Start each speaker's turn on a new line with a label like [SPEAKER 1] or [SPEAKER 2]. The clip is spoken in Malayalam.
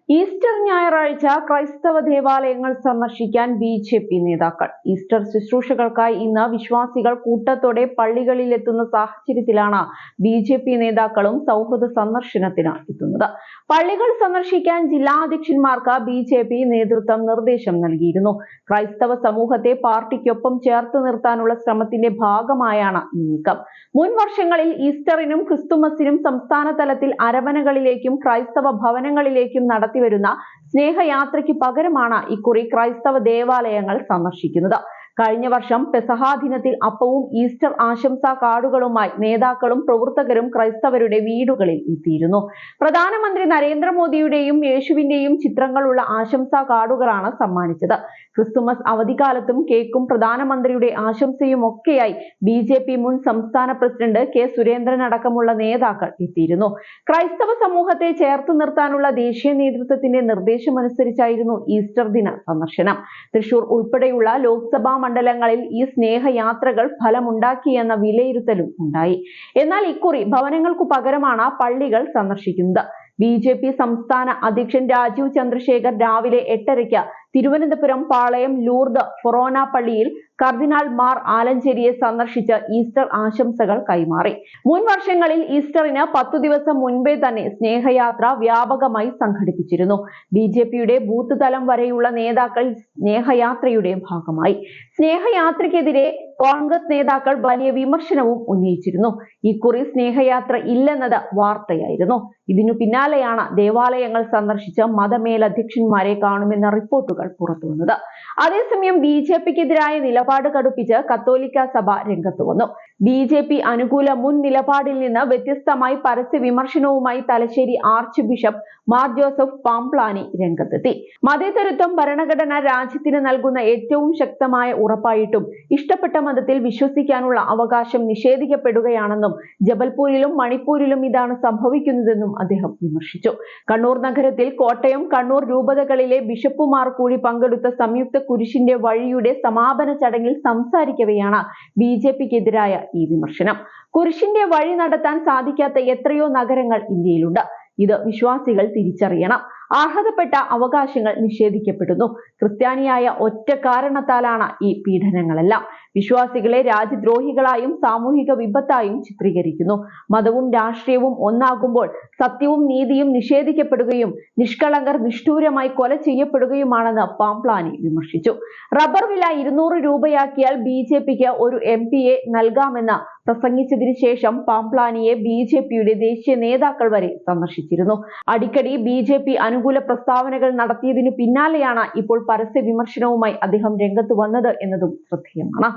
[SPEAKER 1] ഈസ്റ്റർ ഞായറാഴ്ച ക്രൈസ്തവ ദേവാലയങ്ങൾ സന്ദർശിക്കാൻ ബി.ജെ.പി. നേതാക്കൾ. ഈസ്റ്റർ ശുശ്രൂഷകൾക്കായി ഇന്ന് വിശ്വാസികൾ കൂട്ടത്തോടെ പള്ളികളിലെത്തുന്ന സാഹചര്യത്തിലാണ് ബി.ജെ.പി. നേതാക്കളും സൗഹൃദ സന്ദർശനത്തിന് എത്തുന്നത്. പള്ളികൾ സന്ദർശിക്കാൻ ജില്ലാ അധ്യക്ഷന്മാർക്ക് ബി.ജെ.പി. നേതൃത്വം നിർദ്ദേശം നൽകിയിരുന്നു. ക്രൈസ്തവ സമൂഹത്തെ പാർട്ടിക്കൊപ്പം ചേർത്ത് നിർത്താനുള്ള ശ്രമത്തിന്റെ ഭാഗമായാണ് ഈ നീക്കം. മുൻ വർഷങ്ങളിൽ ഈസ്റ്ററിനും ക്രിസ്തുമസിനും സംസ്ഥാന തലത്തിൽ അരമനകളിലേക്കും ക്രൈസ്തവ ഭവനങ്ങളിലേക്കും നടത്തിവരുന്ന സ്നേഹയാത്രയ്ക്ക് പകരമാണ് ഇക്കുറി ക്രൈസ്തവ ദേവാലയങ്ങൾ സന്ദർശിക്കുന്നത്. കഴിഞ്ഞ വർഷം പെസഹ ദിനത്തിൽ അപ്പവും ഈസ്റ്റർ ആശംസാ കാർഡുകളുമായി നേതാക്കളും പ്രവർത്തകരും ക്രൈസ്തവരുടെ വീടുകളിൽ എത്തിയിരുന്നു. പ്രധാനമന്ത്രി നരേന്ദ്രമോദിയുടെയും യേശുവിന്റെയും ചിത്രങ്ങളുള്ള ആശംസാ കാർഡുകളാണ് സമ്മാനിച്ചത്. ക്രിസ്തുമസ് അവധിക്കാലത്തും കേക്കും പ്രധാനമന്ത്രിയുടെ ആശംസയും ഒക്കെയായി ബി.ജെ.പി. മുൻ സംസ്ഥാന പ്രസിഡന്റ് കെ. സുരേന്ദ്രൻ അടക്കമുള്ള നേതാക്കൾ എത്തിയിരുന്നു. ക്രൈസ്തവ സമൂഹത്തെ ചേർത്ത് നിർത്താനുള്ള ദേശീയ നേതൃത്വത്തിന്റെ നിർദ്ദേശമനുസരിച്ചായിരുന്നു ഈസ്റ്റർ ദിന സന്ദർശനം. തൃശൂർ ഉൾപ്പെടെയുള്ള ലോക്സഭാ മണ്ഡലങ്ങളിൽ ഈ സ്നേഹയാത്രകൾ ഫലമുണ്ടാക്കിയെന്ന വിലയിരുത്തലും ഉണ്ടായി. എന്നാൽ ഇക്കുറി ഭവനങ്ങൾക്കു പകരമാണ് പള്ളികൾ സന്ദർശിക്കുന്നത്. ബി.ജെ.പി. സംസ്ഥാന അധ്യക്ഷൻ രാജീവ് ചന്ദ്രശേഖർ രാവിലെ 8:30 തിരുവനന്തപുരം പാളയം ലൂർദ് ഫൊറോന പള്ളിയിൽ കർദിനാൾ മാർ ആലഞ്ചേരിയെ സന്ദർശിച്ച് ഈസ്റ്റർ ആശംസകൾ കൈമാറി. മുൻ വർഷങ്ങളിൽ ഈസ്റ്ററിന് 10 ദിവസം മുൻപേ തന്നെ സ്നേഹയാത്ര വ്യാപകമായി സംഘടിപ്പിച്ചിരുന്നു. ബി.ജെ.പിയുടെ ബൂത്ത് തലം വരെയുള്ള നേതാക്കൾ സ്നേഹയാത്രയുടെ ഭാഗമായി. സ്നേഹയാത്രയ്ക്കെതിരെ കോൺഗ്രസ് നേതാക്കൾ വലിയ വിമർശനവും ഉന്നയിച്ചിരുന്നു. ഇക്കുറി സ്നേഹയാത്ര ഇല്ലെന്നത് വാർത്തയായിരുന്നു. ഇതിനു പിന്നാലെയാണ് ദേവാലയങ്ങൾ സന്ദർശിച്ച് മതമേലധ്യക്ഷന്മാരെ കാണുമെന്ന റിപ്പോർട്ടുകൾ പുറത്തുവന്നത്. അതേസമയം ബി.ജെ.പിക്കെതിരായ നിലപാട് കടുപ്പിച്ച് കത്തോലിക്ക സഭ രംഗത്ത് വന്നു. ബി.ജെ.പി. അനുകൂല മുൻ നിലപാടിൽ നിന്ന് വ്യത്യസ്തമായി പരസ്യ വിമർശനവുമായി Thalassery arch bishop Mar Joseph Pamplany രംഗത്തെത്തി. മതേതരത്വം ഭരണഘടന രാജ്യത്തിന് നൽകുന്ന ഏറ്റവും ശക്തമായ ഉറപ്പായിട്ടും ഇഷ്ടപ്പെട്ട മതത്തിൽ വിശ്വസിക്കാനുള്ള അവകാശം നിഷേധിക്കപ്പെടുകയാണെന്നും ജബൽപൂരിലും മണിപ്പൂരിലും ഇതാണ് സംഭവിക്കുന്നതെന്നും അദ്ദേഹം വിമർശിച്ചു. കണ്ണൂർ നഗരത്തിൽ കോട്ടയം, കണ്ണൂർ രൂപതകളിലെ ബിഷപ്പുമാർ കൂടി പങ്കെടുത്ത സംയുക്ത കുരിശിന്റെ വഴിയുടെ സമാപന ചടങ്ങിൽ സംസാരിക്കവെയാണ് ബി.ജെ.പിക്കെതിരായ ഈ വിമർശനം. കുരിശിന്റെ വഴി നടത്താൻ സാധിക്കാത്ത എത്രയോ നഗരങ്ങൾ ഇന്ത്യയിലുണ്ട്. ഇത് വിശ്വാസികൾ തിരിച്ചറിയണം. അർഹതപ്പെട്ട അവകാശങ്ങൾ നിഷേധിക്കപ്പെടുന്നു. ക്രിസ്ത്യാനിയായ ഒറ്റ കാരണത്താലാണ് ഈ പീഡനങ്ങളെല്ലാം. വിശ്വാസികളെ രാജ്യദ്രോഹികളായും സാമൂഹിക വിപത്തായും ചിത്രീകരിക്കുന്നു. മതവും രാഷ്ട്രീയവും ഒന്നാകുമ്പോൾ സത്യവും നീതിയും നിഷേധിക്കപ്പെടുകയും നിഷ്കളങ്കർ നിഷ്ഠൂരമായി കൊല ചെയ്യപ്പെടുകയുമാണെന്ന് പാംപ്ലാനി വിമർശിച്ചു. റബ്ബർ വില 200 രൂപയാക്കിയാൽ ബി.ജെ.പിക്ക് ഒരു എം.പിയെ നൽകാമെന്ന് പ്രസംഗിച്ചതിനു ശേഷം പാംപ്ലാനിയെ ബി.ജെ.പിയുടെ ദേശീയ നേതാക്കൾ വരെ സന്ദർശിച്ചിരുന്നു. അടിക്കടി ബി.ജെ.പി. അനുകൂല പ്രസ്താവനകൾ നടത്തിയതിനു പിന്നാലെയാണ് ഇപ്പോൾ പരസ്യ വിമർശനവുമായി അദ്ദേഹം രംഗത്ത് വന്നത് എന്നതും ശ്രദ്ധേയമാണ്.